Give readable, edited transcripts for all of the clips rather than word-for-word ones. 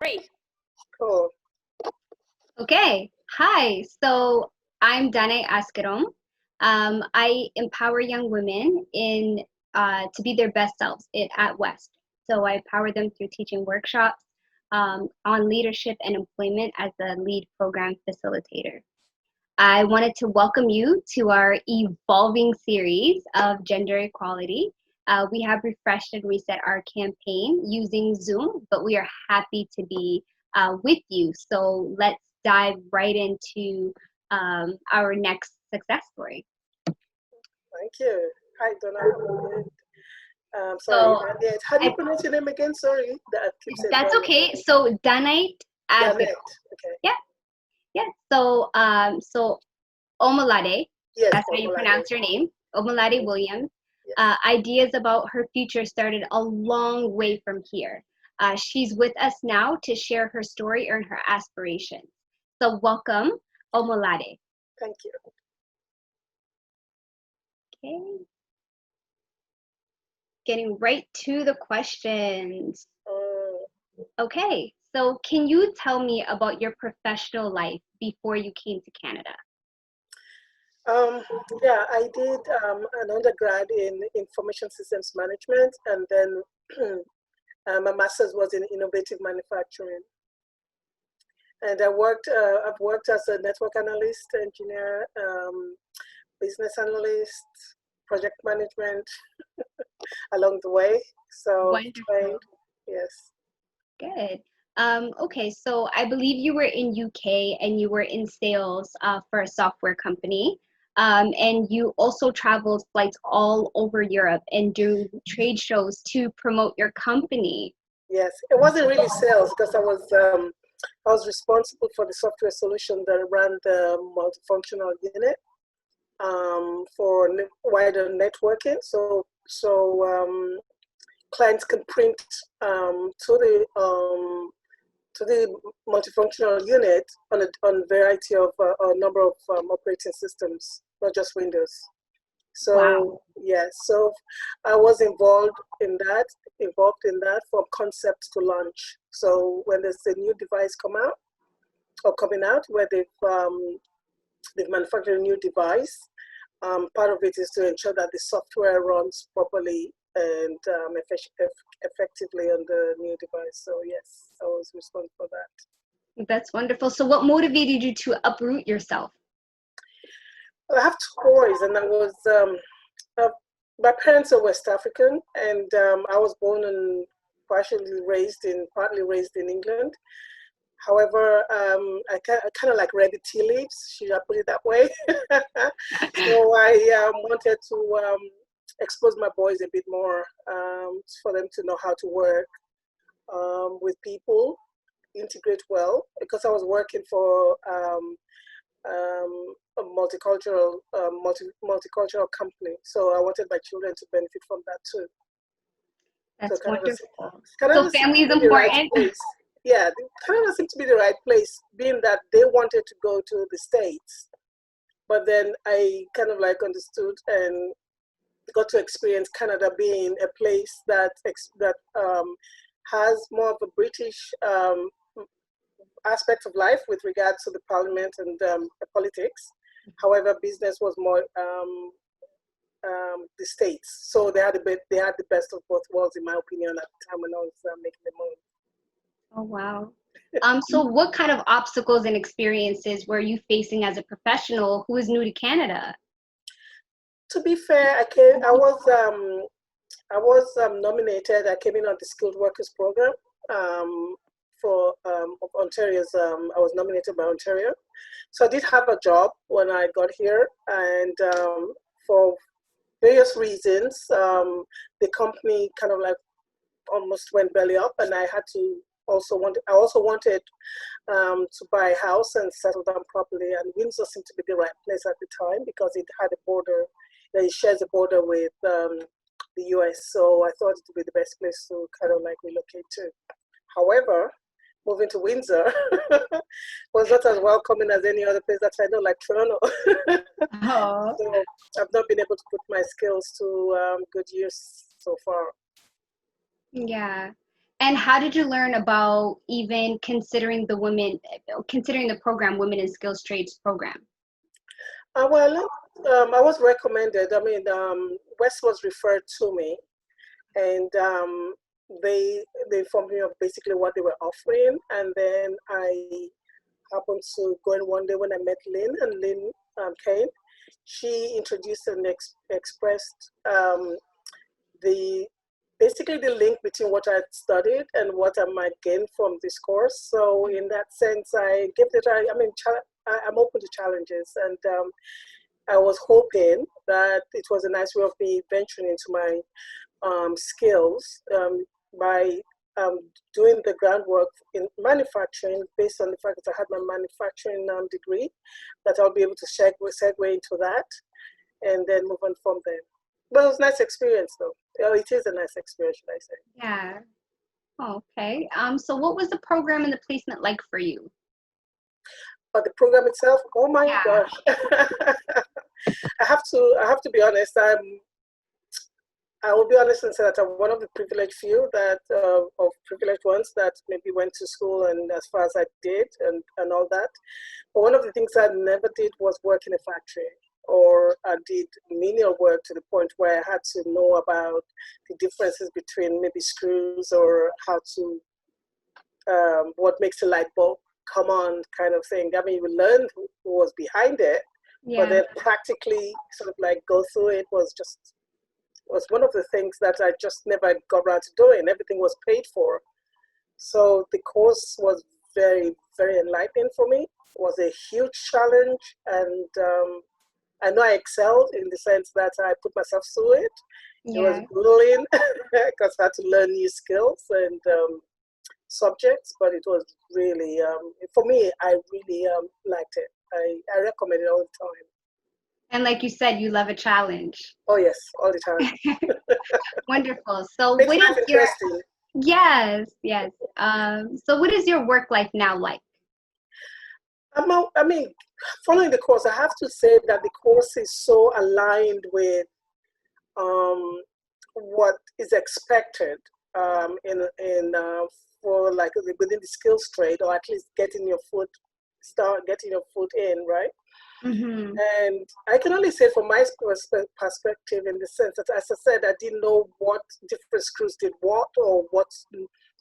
Great. Cool. Okay. Hi. So I'm Danait. I empower young women to be their best selves at West. So I empower them through teaching workshops on leadership and employment as the lead program facilitator. I wanted to welcome you to our evolving series of gender equality. We have refreshed and reset our campaign using Zoom, but we are happy to be with you. So let's dive right into our next success story. Thank you. Hi, Donna. Sorry, So Danette. How do you pronounce your name again? Sorry, I keep saying that's Danette. okay. So Danait Danette. Asgidom. Okay. Yeah. So Omalade, Yes. that's how you Omolade. pronounce her name, Omolade William. Yes. Ideas about her future started a long way from here. She's with us now to share her story and her aspirations. So welcome, Omalade. Thank you. Okay. Getting right to the questions. Okay, so can you tell me about your professional life before you came to Canada? Yeah, I did an undergrad in information systems management, and then my master's was in innovative manufacturing. And I've worked as a network analyst, engineer, business analyst, project management along the way. So, Wonderful. yes. Good. Okay, so I believe you were in UK and you were in sales for a software company. And you also traveled flights all over Europe and do trade shows to promote your company. Yes, it wasn't really sales because I was responsible for the software solution that ran the multifunctional unit for wider networking. So clients can print to the multifunctional unit on a variety of a number of operating systems, not just Windows. So Wow. yeah, so I was involved in that from concept to launch. So when there's a new device coming out where they've manufactured a new device, part of it is to ensure that the software runs properly and effectively on the new device. So yes, I was responsible for that. That's wonderful. So what motivated you to uproot yourself? I have two boys, and uh, my parents are West African, and I was born and partly raised in England. However, I kind of like read the tea leaves, should I put it that way? So I wanted to expose my boys a bit more for them to know how to work with people, integrate well, because I was working for a multicultural company. So I wanted my children to benefit from that too. That's So wonderful. Canada So seemed family to is be the right important. place. Yeah, Canada seemed to be the right place, being that they wanted to go to the States. But then I kind of like understood and got to experience Canada being a place that has more of a British aspect of life with regards to the parliament and politics. However, business was more the States. So they had the best of both worlds, in my opinion, at the time when I was making the move. Oh, wow. So what kind of obstacles and experiences were you facing as a professional who is new to Canada? To be fair, I was nominated. I came in on the skilled workers program for Ontario's. I was nominated by Ontario, so I did have a job when I got here, and for various reasons, the company kind of like almost went belly up, and I had to I also wanted to buy a house and settle down properly. And Windsor seemed to be the right place at the time because it had a border. It shares a border with the US, so I thought it would be the best place to kind of like relocate to. However, moving to Windsor was not as welcoming as any other place that I know, like Toronto. Oh. So I've not been able to put my skills to good use so far. Yeah. And how did you learn about even considering the program Women in Skills Trades program? Well, I was recommended. I mean, West was referred to me, and they informed me of basically what they were offering, and then I happened to go in one day when I met Lynn, and Lynn Kane. She introduced and expressed the basically the link between what I had studied and what I might gain from this course. So in that sense, I gave it a try. I mean, I'm open to challenges, and I was hoping that it was a nice way of me venturing into my skills by doing the groundwork in manufacturing based on the fact that I had my manufacturing degree, that I'll be able to segue into that and then move on from there. But it was a nice experience though. It is a nice experience, should I say. Yeah. Okay. So what was the program and the placement like for you? But the program itself, oh my gosh. I have to be honest. I will be honest and say that I'm one of the privileged few that of privileged ones that maybe went to school and as far as I did and all that. But one of the things I never did was work in a factory, or I did menial work to the point where I had to know about the differences between maybe screws or how to what makes a light bulb come on kind of thing. I mean, you learned who was behind it, but then practically sort of like go through it was one of the things that I just never got around to doing. Everything was paid for. So the course was very, very enlightening for me. It was a huge challenge, and I know I excelled in the sense that I put myself through it. It was grueling because I had to learn new skills and subjects, but it was really, for me, I really liked it. I recommend it all the time. And like you said, you love a challenge. Oh yes, all the time. Wonderful. So Makes what life is your interesting. yes. So what is your work life now like? I mean, following the course, I have to say that the course is so aligned with what is expected in for like within the skills trade, or at least getting your foot in, right? Mm-hmm. And I can only say from my perspective, in the sense that, as I said, I didn't know what different screws did what, or what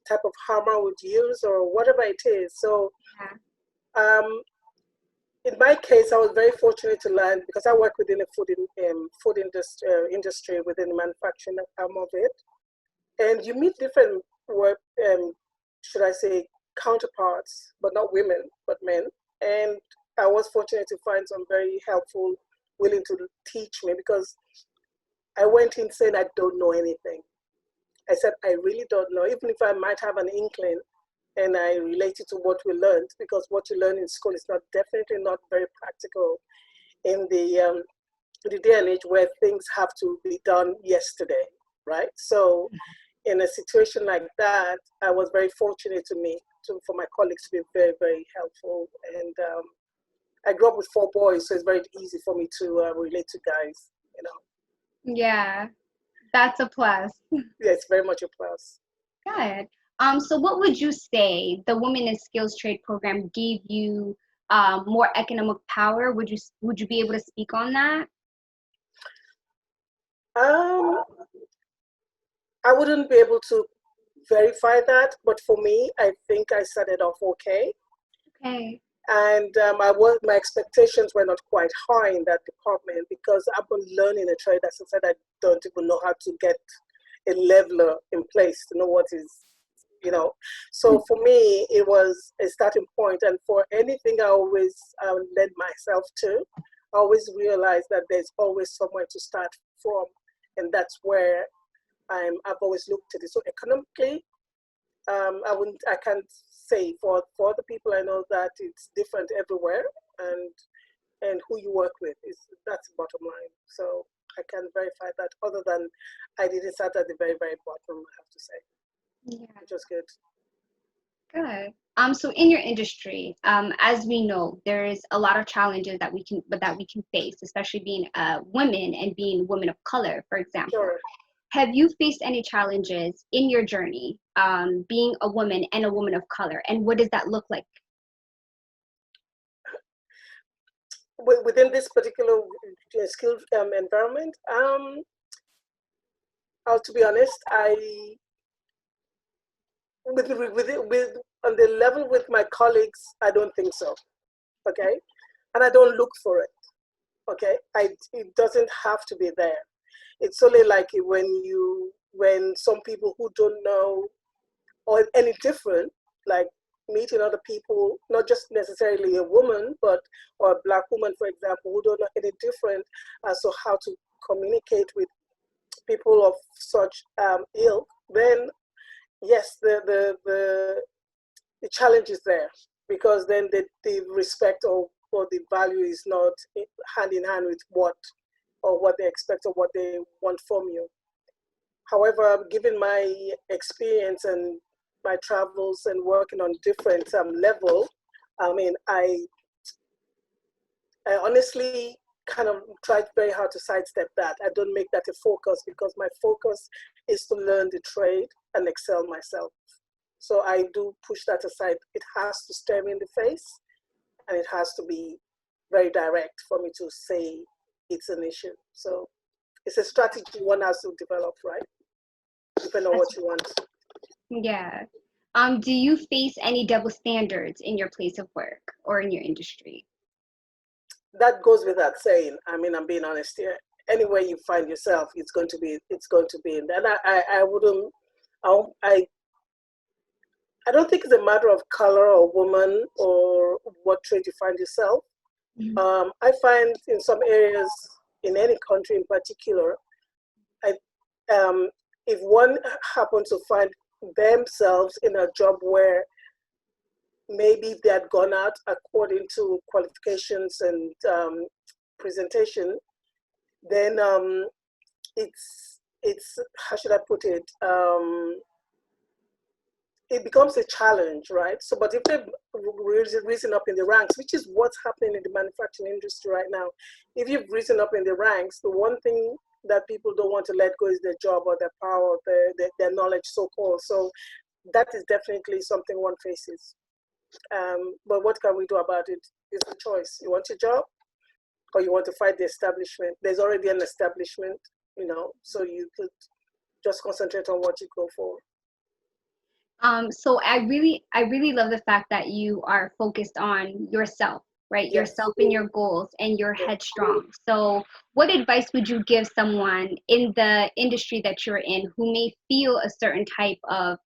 type of hammer I would use, or whatever it is. So in my case, I was very fortunate to learn, because I work within a food industry within the manufacturing arm of it, and you meet different work, should I say, counterparts, but not women, but men. And I was fortunate to find some very helpful, willing to teach me, because I went in saying I don't know anything. I said I really don't know, even if I might have an inkling, and I relate it to what we learned, because what you learn in school is definitely not very practical in the day and age where things have to be done yesterday, right? So in a situation like that, I was very fortunate for my colleagues to be very, very helpful. And I grew up with 4 boys, so it's very easy for me to relate to guys, you know. Yeah, that's a plus. Yeah, it's very much a plus. Good. So what would you say the Women in Skills Trade program gave you more economic power? Would you be able to speak on that? I wouldn't be able to verify that, but for me, I think I started off okay. Okay. And my expectations were not quite high in that department, because I've been learning a trade. As I said, I don't even know how to get a leveler in place to know what is, you know. So for me, it was a starting point. And for anything I always led myself to, I always realized that there's always somewhere to start from. And that's where I've always looked at it. So economically, I can't say for the people I know that it's different everywhere, and who you work with that's the bottom line. So I can verify that, other than I didn't start at the very, very bottom, I have to say. Yeah. Which was good. Good. So in your industry, as we know, there's a lot of challenges that we can face, especially being women and being women of color, for example. Sure. have you faced any challenges in your journey, being a woman and a woman of color, and what does that look like? Within this particular skill environment, to be honest, with on the level with my colleagues, I don't think so. Okay, and I don't look for it. Okay, it doesn't have to be there. It's only like when some people who don't know or any different, like meeting other people, not just necessarily a woman, but or a Black woman, for example, who don't know any different as to how to communicate with people of such ilk, then yes, the challenge is there, because then the respect or the value is not hand in hand with what they expect or what they want from you. However, given my experience and my travels and working on different level, I mean, I honestly kind of tried very hard to sidestep that. I don't make that a focus, because my focus is to learn the trade and excel myself. So I do push that aside. It has to stare me in the face, and it has to be very direct for me to say it's an issue. So it's a strategy one has to develop, right? Depending on what you want. Yeah. Do you face any double standards in your place of work or in your industry? That goes without saying. I mean, I'm being honest here. Anywhere you find yourself, it's going to be in there. And I wouldn't, I don't think it's a matter of color or woman or what trade you find yourself. Mm-hmm. I find in some areas, in any country in particular, if one happens to find themselves in a job where maybe they had gone out according to qualifications and presentation, then it's how should I put it? It becomes a challenge, right? So, but if they've risen up in the ranks, which is what's happening in the manufacturing industry right now, if you've risen up in the ranks, the one thing that people don't want to let go is their job or their power or their knowledge, so-called. So that is definitely something one faces. But what can we do about it? It's a choice. You want your job, or you want to fight the establishment. There's already an establishment, so you could just concentrate on what you go for. So I really love the fact that you are focused on yourself, right? Yes. Yourself and your goals, and you're Yes. headstrong. So what advice would you give someone in the industry that you're in who may feel a certain type of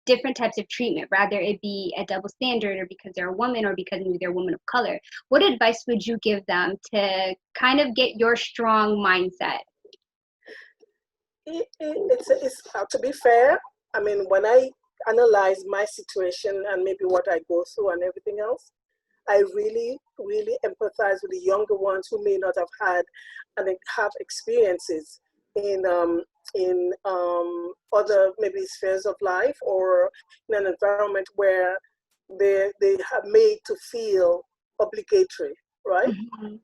different types of treatment, rather it be a double standard or because they're a woman or because maybe they're a woman of color? What advice would you give them to kind of get your strong mindset? It's to be fair. I mean, when I analyze my situation and maybe what I go through and everything else, I really, really empathize with the younger ones who may not have had and have experiences in other maybe spheres of life, or in an environment where they have made to feel obligatory, right? Mm-hmm.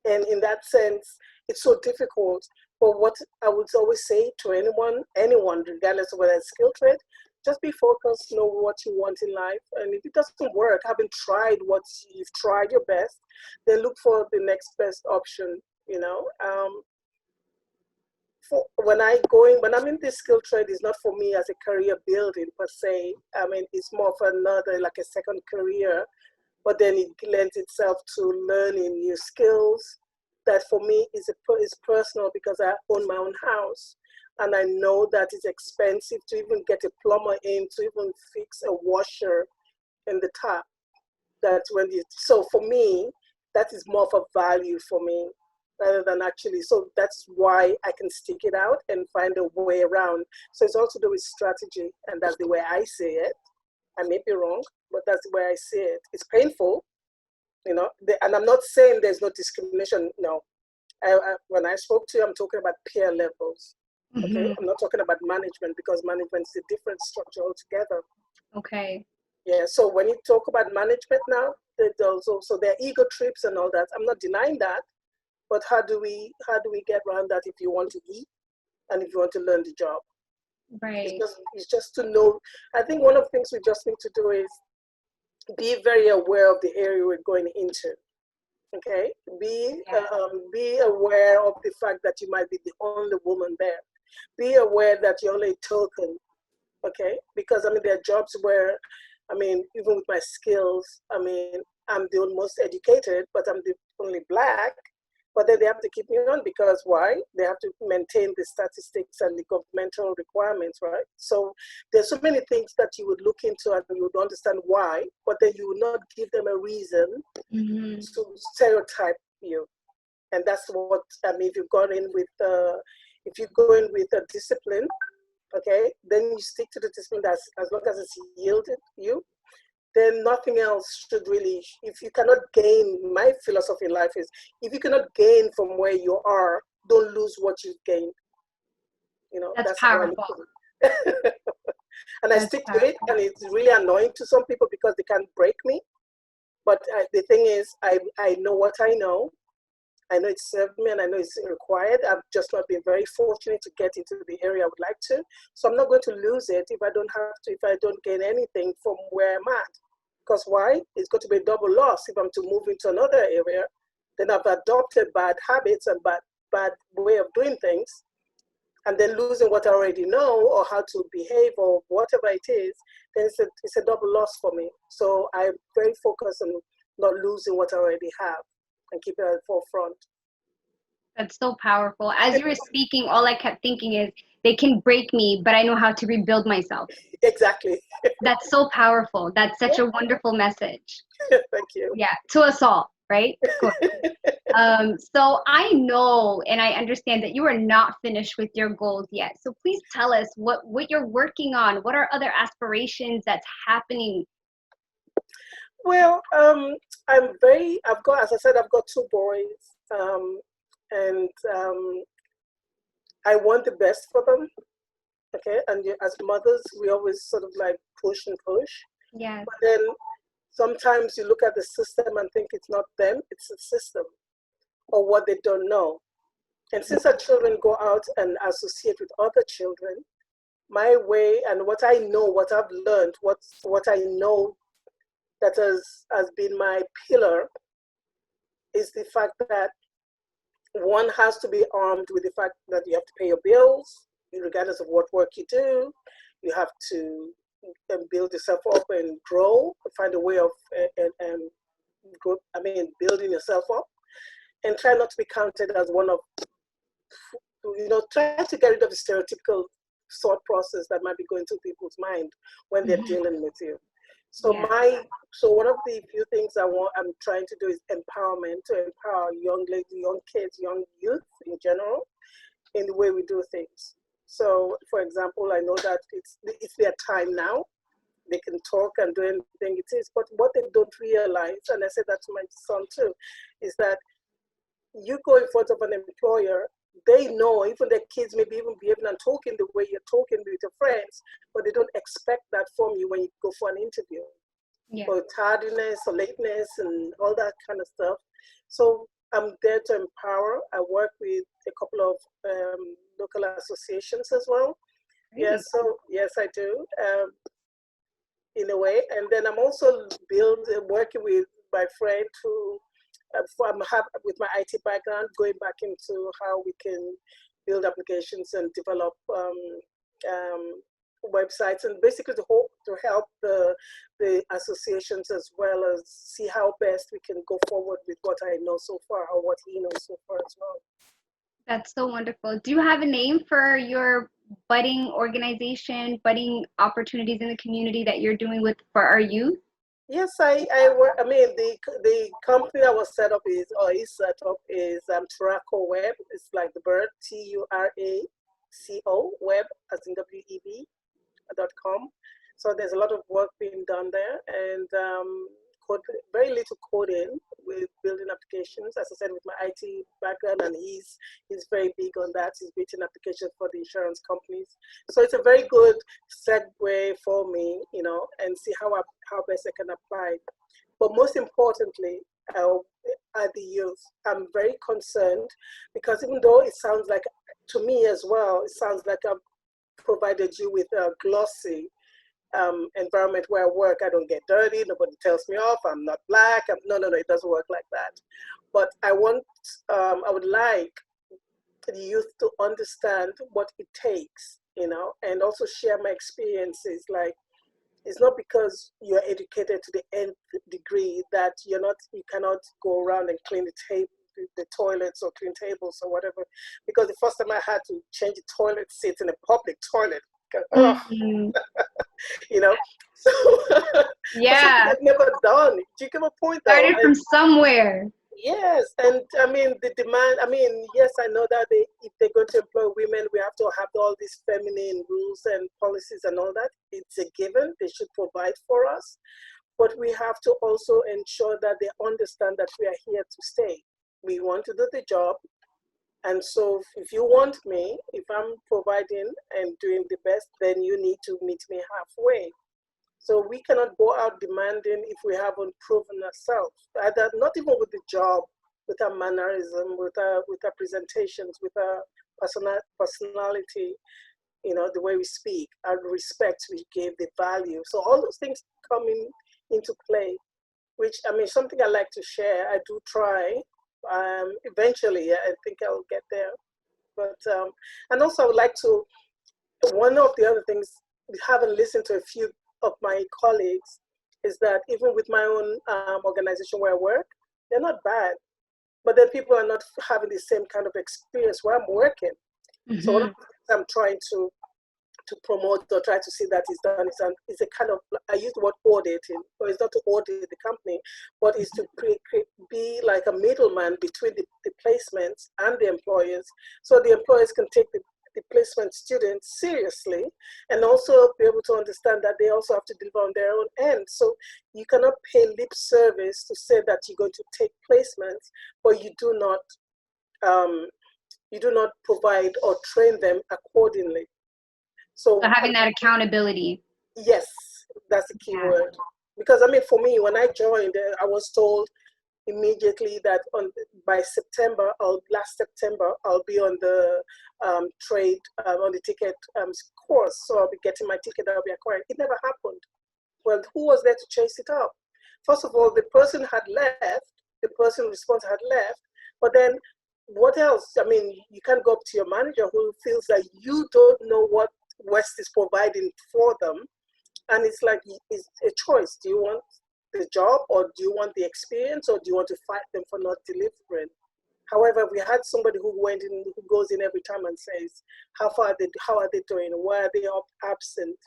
And in that sense, it's so difficult. But what I would always say to anyone, regardless of whether it's skill trade, just be focused, know what you want in life. And if it doesn't work, having tried what you've tried your best, then look for the next best option, when I'm in this skill trade, it's not for me as a career building per se. I mean, it's more for another, like a second career, but then it lends itself to learning new skills. That for me is personal, because I own my own house, and I know that it's expensive to even get a plumber in to even fix a washer in the tap. So for me, that is more of a value for me rather than actually. So that's why I can stick it out and find a way around. So it's also to do with strategy, and that's the way I see it. I may be wrong, but that's the way I see it. It's painful, and I'm not saying there's no discrimination. No, when I spoke to you, I'm talking about peer levels. Okay, Mm-hmm. I'm not talking about management, because management is a different structure altogether. Okay. Yeah. So when you talk about management now, there's also there are ego trips and all that. I'm not denying that, But how do we get around that if you want to eat and if you want to learn the job? Right. It's just to know. I think one of the things we just need to do is be very aware of the area we're going into. Okay, be aware of the fact that you might be the only woman there. Be aware that you're only a token. Okay, because I mean there are jobs where, I mean, even with my skills, I mean I'm the most educated, but I'm the only black. But then they have to keep me on because why? They have to maintain the statistics and the governmental requirements, right? So there's so many things that you would look into and you would understand why, but then you would not give them a reason to stereotype you. And that's what, I mean, if you've gone in with, if you go in with a discipline, okay, then you stick to the discipline that's, as long as it's yielded you, then nothing else should really, if you cannot gain, my philosophy in life is, if you cannot gain from where you are, don't lose what you've gained. You know, that's how I look at it. And I stick to it, and it's really annoying to some people because they can't break me. But the thing is, I know what I know. I know it's served me and I know it's required. I've just not been very fortunate to get into the area I would like to. So I'm not going to lose it if I don't have to, if I don't gain anything from where I'm at. Because why? It's going to be a double loss if I'm to move into another area. Then I've adopted bad habits and bad way of doing things. And then losing what I already know or how to behave or whatever it is, then it's a double loss for me. So I'm very focused on not losing what I already have and keep it at the forefront. That's so powerful. As you were speaking, all I kept thinking is, they can break me, but I know how to rebuild myself. Exactly. That's so powerful. That's such a wonderful message. Thank you. Yeah, to us all, right? Good. So I know and I understand that you are not finished with your goals yet. So please tell us what you're working on. What are other aspirations that's happening? Well, I've got, as I said, I've got 2 boys, and I want the best for them. Okay, and as mothers, we always sort of like push and push. Yeah. But then sometimes you look at the system and think it's not them, it's the system or what they don't know. And since our children go out and associate with other children, my way and what I know, what I've learned, what I know that has been my pillar is the fact that one has to be armed with the fact that you have to pay your bills, regardless of what work you do. You have to build yourself up and grow, find a way of building yourself up, and try not to be counted as one of, try to get rid of the stereotypical thought process that might be going through people's mind when they're dealing with you. So one of the few things I'm trying to do is empowerment, to empower young ladies, young kids, young youth in general, in the way we do things. So, for example, I know that it's their time now. They can talk and do anything it is, but what they don't realize, and I said that to my son too, is that you go in front of an employer, they know, even their kids may be even behaving and talking the way you're talking with your friends, but they don't expect that from you when you go for an interview. Yeah. Or tardiness or lateness and all that kind of stuff. So I'm there to empower. I work with a couple of local associations as well. Really? Yes, so yes, I do, in a way. And then I'm also working with my friend who, with my IT background, going back into how we can build applications and develop websites, and basically to help the associations as well as see how best we can go forward with what I know so far or what he knows so far as well. That's so wonderful. Do you have a name for your budding organization, budding opportunities in the community that you're doing for our youth? Yes, I work. I mean, the company that was set up is Turaco Web. It's like the bird, Turaco Web, as in WEB.com. So there's a lot of work being done there, and very little coding with building applications. As I said, with my IT background, and he's very big on that. He's building applications for the insurance companies. So it's a very good segue for me, and see how best I can apply. But most importantly, uh, at the youth. I'm very concerned because even though it sounds like, to me as well, it sounds like I've provided you with a glossy environment where I work. I don't get dirty, nobody tells me off, I'm not black. No, it doesn't work like that. But I would like the youth to understand what it takes, and also share my experiences. Like, it's not because you're educated to the nth degree that you cannot go around and clean the toilets or clean tables or whatever. Because the first time I had to change the toilet seats in a public toilet, Mm-hmm. so for something Yeah, I've never done. Do you get my point though? started from somewhere. Yes, and I mean the demand. I mean, yes, I know that if they're going to employ women, we have to have all these feminine rules and policies and all that. It's a given. They should provide for us, but we have to also ensure that they understand that we are here to stay. We want to do the job, and so if you want me, if I'm providing and doing the best, then you need to meet me halfway. So we cannot go out demanding if we haven't proven ourselves. Either not even with the job, with our mannerism, with our presentations, with our personality, the way we speak, our respect we give, the value. So all those things come into play, which, I mean, something I like to share. I do try. Eventually, I think I'll get there. But and also I would like to. One of the other things, having listened to a few of my colleagues, is that even with my own organization where I work, they're not bad, but then people are not having the same kind of experience where I'm working. So one Mm-hmm. of the things I'm trying to promote or try to see that is done is a kind of, I use the word auditing, but it's not to audit the company, but it's to be like a middleman between the placements and the employers, so the employers can take the placement students seriously, and also be able to understand that they also have to deliver on their own end. So you cannot pay lip service to say that you're going to take placements, but um, you do not provide or train them accordingly. So So having that accountability. yes, that's the key Yeah. word. Because I mean, for me, when I joined, I was told immediately that by last September, I'll be on the trade on the ticket course. So I'll be getting my ticket. I'll be acquired. It never happened. Well, who was there to chase it up? First of all, the person had left. The person responsible had left. But then, what else? I mean, you can't go up to your manager who feels that you don't know what West is providing for them, and it's like, it's a choice. Do you want the job, or do you want the experience, or do you want to fight them for not delivering? However, we had somebody who who goes in every time and says, how are they doing? Why are they absent?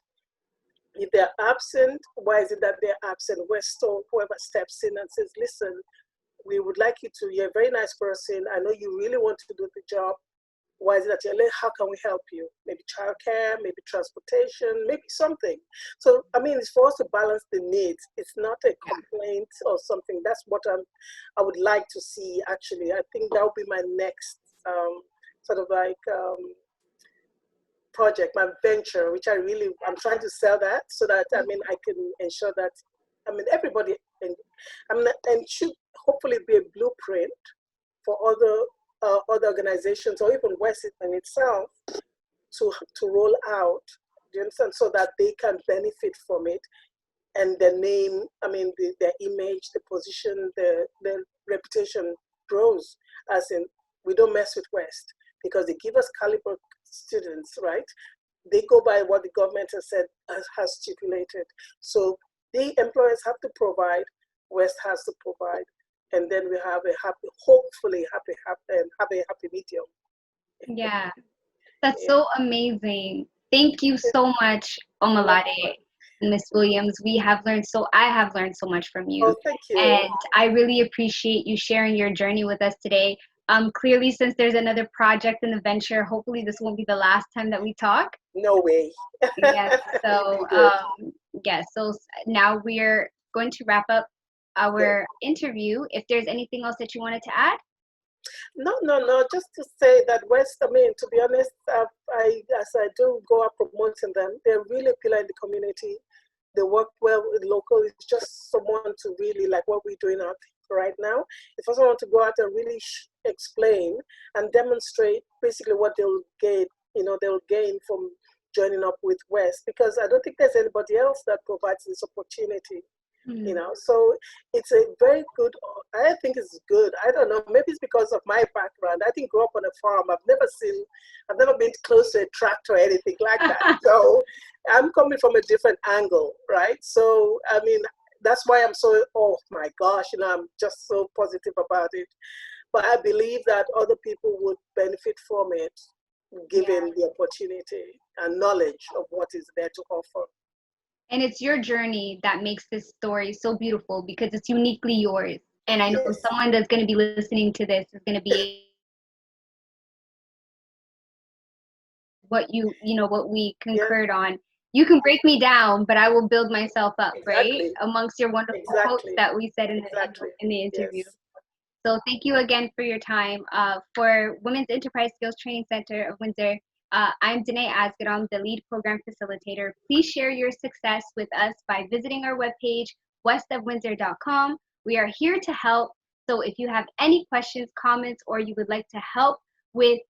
If they're absent, why is it that they're absent? West, or whoever steps in and says, listen, we would like you to, you're a very nice person. I know you really want to do the job. Why is it that you're late? How can we help you? Maybe childcare, maybe transportation, maybe something. So, I mean, it's for us to balance the needs. It's not a complaint or something. That's what I would like to see, actually. I think that would be my next sort of like project, my venture, which I'm trying to sell that so that, I mean, I can ensure that, I mean, everybody, and should hopefully be a blueprint for other organizations, or even West in itself, to roll out. Do you understand? So that they can benefit from it, and their name, I mean, their image, the position, the reputation grows. As in, we don't mess with West because they give us caliber students, right? They go by what the government has said, has stipulated. So the employers have to provide, West has to provide, and then we have hopefully have a happy medium. Yeah. That's Yeah. so amazing. Thank you so much, Omalade, Miss Williams. I have learned so much from you. Oh, thank you. And I really appreciate you sharing your journey with us today. Clearly, since there's another project in the venture, hopefully this won't be the last time that we talk. No way. Yes. You've So, been good. yes. So now we're going to wrap up Good. our interview. If there's anything else that you wanted to add. No. Just to say that West, I mean, to be honest, as I do go up promoting them, they're really a pillar in the community. They work well with local. It's just someone to really like what we're doing out right now. If I want to go out and really explain and demonstrate basically what they'll gain, they'll gain from joining up with West, because I don't think there's anybody else that provides this opportunity. So it's a very good, I think it's good. I don't know, maybe it's because of my background. I didn't grow up on a farm. I've never been close to a tractor or anything like that. So I'm coming from a different angle, right? So, I mean, that's why I'm so, oh my gosh, I'm just so positive about it. But I believe that other people would benefit from it, given the opportunity and knowledge of what is there to offer. And it's your journey that makes this story so beautiful, because it's uniquely yours. And I know someone that's going to be listening to this is going to be what what we concurred on. You can break me down, but I will build myself up, right? Amongst your wonderful quotes that we said in the interview. Yes. So thank you again for your time. For Women's Enterprise Skills Training Center of Windsor, I'm Danait Asgaram, the lead program facilitator. Please share your success with us by visiting our webpage, westofwindsor.com. We are here to help. So if you have any questions, comments, or you would like to help with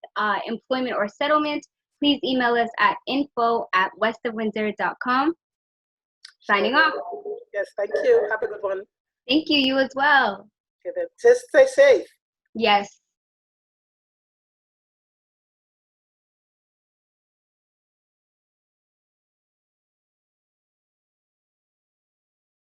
employment or settlement, please email us at info@westofwindsor.com. Signing off. Yes, thank you. Have a good one. Thank you. You as well. Okay, then. Just stay safe. Yes.